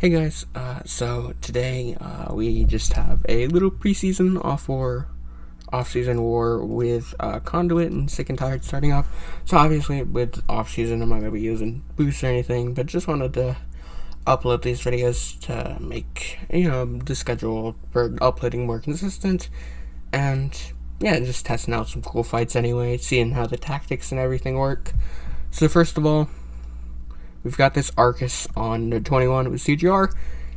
Hey guys, so today we just have a little preseason off-season war with Conduit and Sick&Tired starting up. So obviously with off-season I'm not going to be using boosts or anything, but just wanted to upload these videos to make, the schedule for uploading more consistent. And yeah, just testing out some cool fights anyway, seeing how the tactics and everything work. So first of all, we've got this Arcus on the 21 with CGR.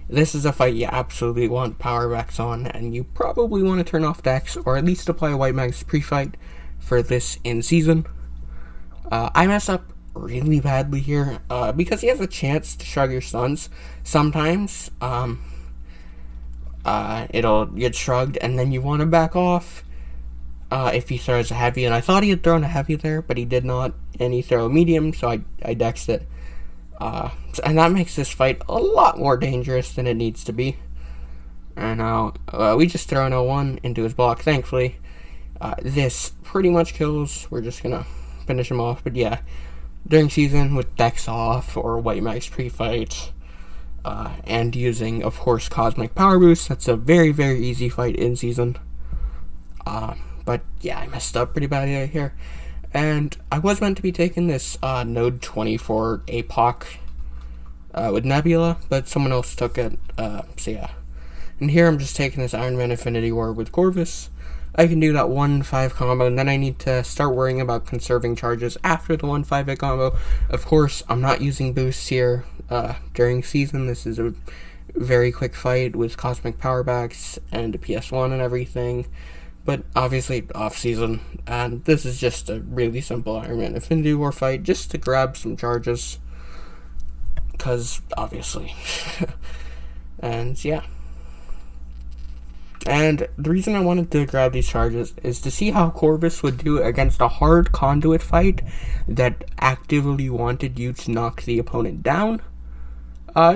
This is a fight you absolutely want power backs on, and you probably want to turn off decks, or at least apply a White Max pre-fight for this in season. I mess up really badly here, because he has a chance to shrug your stuns. Sometimes, it'll get shrugged, and then you want to back off, if he throws a heavy, and I thought he had thrown a heavy there, but he did not, and he threw a medium, so I dexed it. And that makes this fight a lot more dangerous than it needs to be. And now, we just throw an 0-1 into his block, thankfully. This pretty much kills. We're just gonna finish him off. But yeah, during season, with decks off, or White Max pre-fight, and using, of course, Cosmic Power Boost, that's a very, very easy fight in season. But yeah, I messed up pretty badly here. And I was meant to be taking this Node 24 APOC with Nebula, but someone else took it, so yeah. And here I'm just taking this Iron Man Infinity War with Corvus. I can do that 1-5 combo, and then I need to start worrying about conserving charges after the 1-5 hit combo. Of course, I'm not using boosts here during season. This is a very quick fight with Cosmic Power Backs and a PS1 and everything. But obviously off-season, and this is just a really simple Iron Man Infinity War fight, just to grab some charges, because obviously. And yeah. And the reason I wanted to grab these charges is to see how Corvus would do against a hard Conduit fight that actively wanted you to knock the opponent down.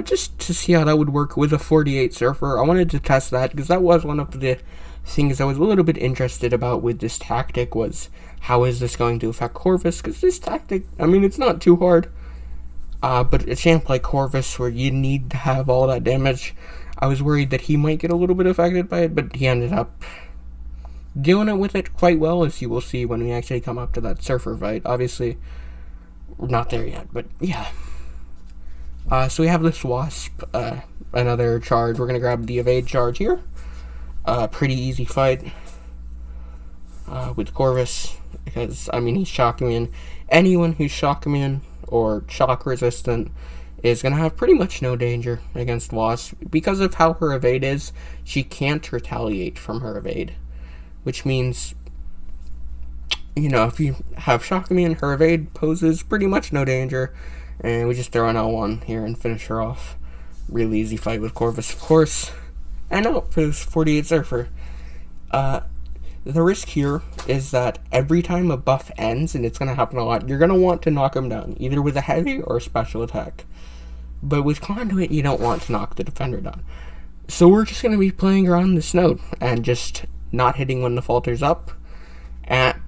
Just to see how that would work with a 48 Surfer. I wanted to test that, because that was one of the things I was a little bit interested about with this tactic, was how is this going to affect Corvus, because this tactic, I mean, it's not too hard, but a champ like Corvus, where you need to have all that damage, I was worried that he might get a little bit affected by it, but he ended up dealing it with it quite well, as you will see when we actually come up to that Surfer fight. Obviously, we're not there yet, but yeah. So we have this Wasp, another charge. We're going to grab the Evade charge here. Pretty easy fight with Corvus, because, I mean, he's Shock Immune. Anyone who's Shock Immune or Shock Resistant is going to have pretty much no danger against Wasp. Because of how her Evade is, she can't retaliate from her Evade. Which means, if you have Shock Immune, her Evade poses pretty much no danger. And we just throw an L1 here and finish her off. Really easy fight with Corvus, of course. And out for this 48 Surfer. The risk here is that every time a buff ends, and it's going to happen a lot, you're going to want to knock him down, either with a heavy or a special attack. But with Conduit, you don't want to knock the defender down. So we're just going to be playing around this node, and just not hitting when the falter's up.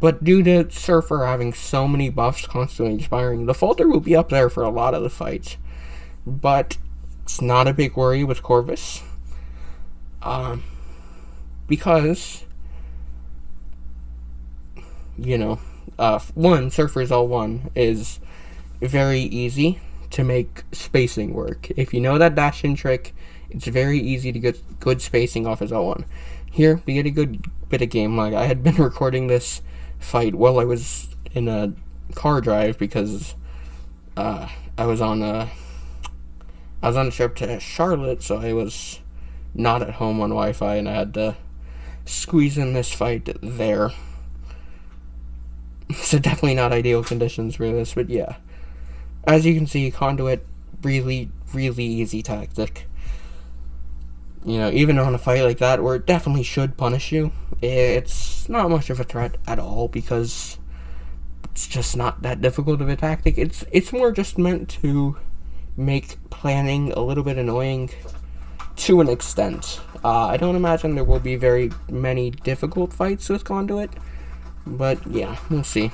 But due to Surfer having so many buffs constantly expiring, the falter will be up there for a lot of the fights. But it's not a big worry with Corvus. Because, one, Surfer's L1 is very easy to make spacing work. If you know that dash-in trick, it's very easy to get good spacing off his L1. Here, we get a good bit of game lag. I had been recording this fight while I was in a car drive, because I was on a trip to Charlotte, so I was not at home on Wi-Fi, and I had to squeeze in this fight there. So definitely not ideal conditions for this, but yeah. As you can see, Conduit, really, really easy tactic. Even on a fight like that, where it definitely should punish you, it's not much of a threat at all, because it's just not that difficult of a tactic. It's more just meant to make planning a little bit annoying to an extent. I don't imagine there will be very many difficult fights with Conduit, but yeah, we'll see.